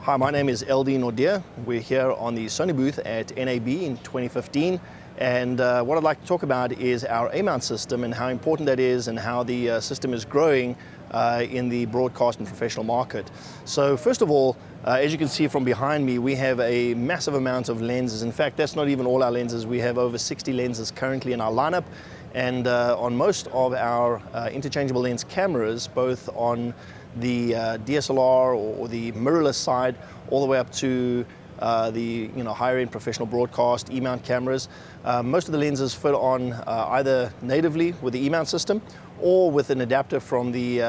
Hi, my name is El-Deane Naude. We're here on the Sony booth at NAB in 2015, and what I'd like to talk about is our A-mount system and how important that is and how the system is growing in the broadcast and professional market. So first of all, as you can see from behind me, we have a massive amount of lenses. In fact, that's not even all our lenses. We have over 60 lenses currently in our lineup, and on most of our interchangeable lens cameras, both on the DSLR or the mirrorless side, all the way up to the higher end professional broadcast E-mount cameras. Most of the lenses fit on either natively with the E-mount system or with an adapter from the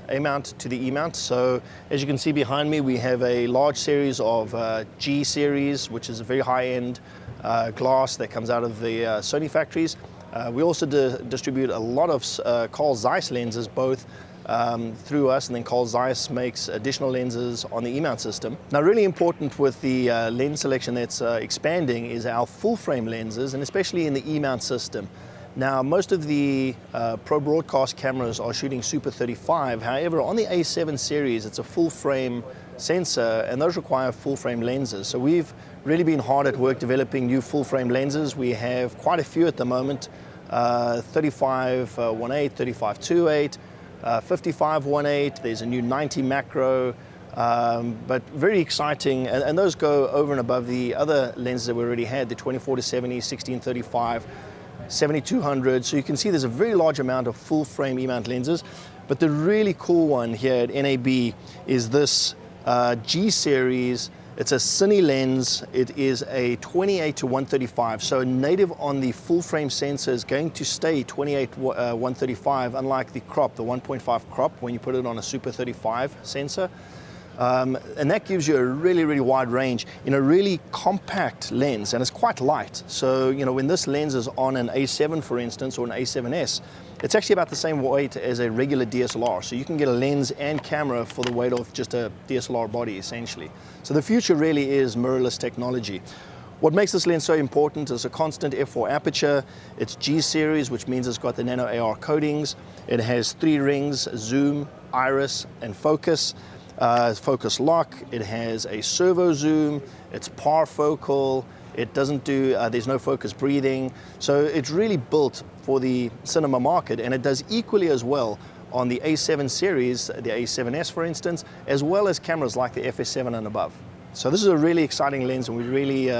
A-mount to the E-mount. So as you can see behind me, we have a large series of G series, which is a very high-end glass that comes out of the Sony factories. We also distribute a lot of Carl Zeiss lenses, both through us, and then Carl Zeiss makes additional lenses on the E-mount system. Now, really important with the lens selection that's expanding is our full frame lenses, and especially in the E-mount system. Now, most of the pro broadcast cameras are shooting Super 35. However, on the A7 series, it's a full frame sensor, and those require full frame lenses. So we've really been hard at work developing new full frame lenses. We have quite a few at the moment, 35-1.8, 35-2.8, 55-1.8, there's a new 90 macro, but very exciting, and those go over and above the other lenses that we already had, the 24-70, 16-35, 70-200. So you can see there's a very large amount of full frame E-mount lenses, but the really cool one here at NAB is this G series. It's a Cine Lens. It is a 28-135. So native on the full frame sensor is going to stay 28-135, unlike the crop, the 1.5 crop, when you put it on a Super 35 sensor. And that gives you a really, really wide range in a really compact lens, and it's quite light. So, when this lens is on an A7, for instance, or an A7S, it's actually about the same weight as a regular DSLR. So you can get a lens and camera for the weight of just a DSLR body, essentially. So the future really is mirrorless technology. What makes this lens so important is a constant f4 aperture. It's G series, which means it's got the nano AR coatings. It has 3 rings: zoom, iris, and focus. Focus lock. It has a servo zoom. It's parfocal. It doesn't do, there's no focus breathing. So it's really built for the cinema market, and it does equally as well on the A7 series, the A7S for instance, as well as cameras like the FS7 and above. So this is a really exciting lens, and we're really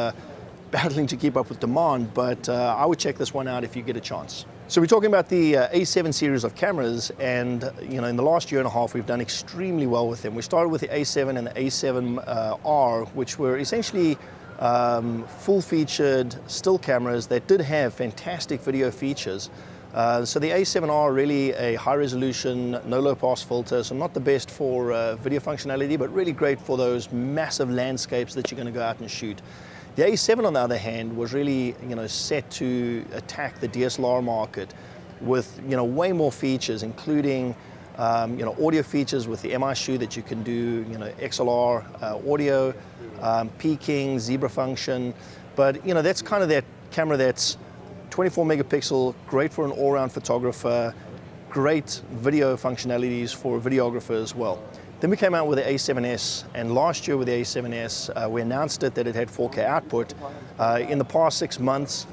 battling to keep up with demand, but I would check this one out if you get a chance. So we're talking about the A7 series of cameras, and in the last year and a half we've done extremely well with them. We started with the A7 and the A7R, which were essentially full-featured still cameras that did have fantastic video features. So the A7R, really a high-resolution, no low-pass filter, so not the best for video functionality, but really great for those massive landscapes that you're going to go out and shoot. The A7, on the other hand, was really set to attack the DSLR market with way more features, including audio features with the MI shoe that you can do XLR audio, peaking, zebra function. But that's kind of that camera that's 24 megapixel, great for an all-round photographer, great video functionalities for a videographer as well. Then we came out with the A7S, and last year with the A7S, we announced that it had 4K output. In the past 6 months,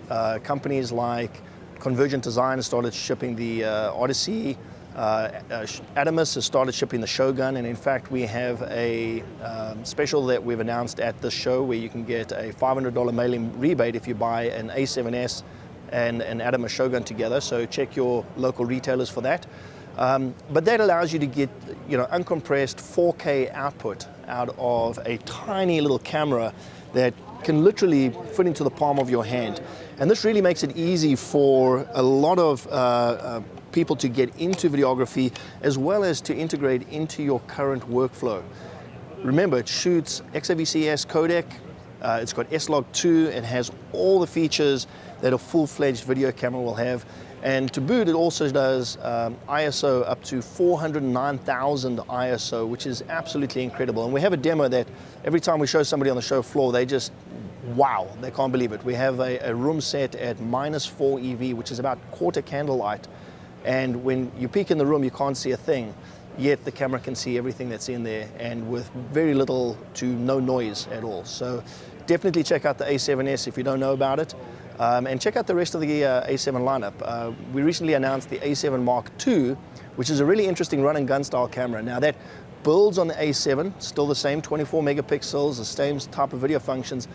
companies like Convergent Design has started shipping the Odyssey. Adamus has started shipping the Shogun, and in fact we have a special that we've announced at this show where you can get a $500 mailing rebate if you buy an A7S and an Adamus Shogun together. So check your local retailers for that. But that allows you to get uncompressed 4K output out of a tiny little camera that can literally fit into the palm of your hand. And this really makes it easy for a lot of people to get into videography, as well as to integrate into your current workflow. Remember, it shoots XAVC-S codec, it's got S-Log2, it has all the features that a full-fledged video camera will have. And to boot, it also does ISO up to 409,000 ISO, which is absolutely incredible. And we have a demo that every time we show somebody on the show floor, they just, wow, they can't believe it. We have a room set at -4 EV, which is about quarter candlelight. And when you peek in the room, you can't see a thing. yet the camera can see everything that's in there, and with very little to no noise at all. So definitely check out the A7S if you don't know about it, and check out the rest of the A7 lineup. We recently announced the A7 Mark II, which is a really interesting run and gun style camera. Now that builds on the A7, still the same 24 megapixels, the same type of video functions.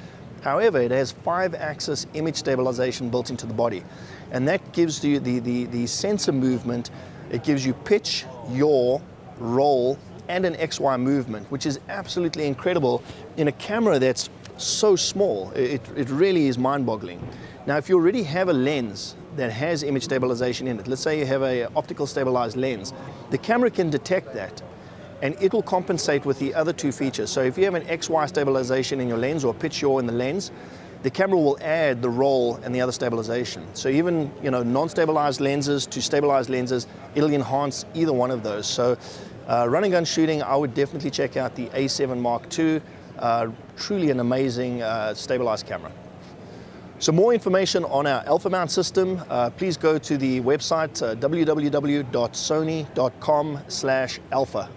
However, it has 5-axis image stabilization built into the body, and that gives you the sensor movement. It gives you pitch, yaw, roll, and an XY movement, which is absolutely incredible in a camera that's so small. It really is mind-boggling. Now, if you already have a lens that has image stabilization in it, let's say you have an optical stabilized lens, the camera can detect that, and it'll compensate with the other two features. So if you have an XY stabilization in your lens or pitch yaw in the lens, the camera will add the roll and the other stabilization. So even non-stabilized lenses to stabilized lenses, it'll enhance either one of those. So run and gun shooting, I would definitely check out the A7 Mark II. Truly an amazing stabilized camera. So more information on our alpha mount system, please go to the website www.sony.com/alpha.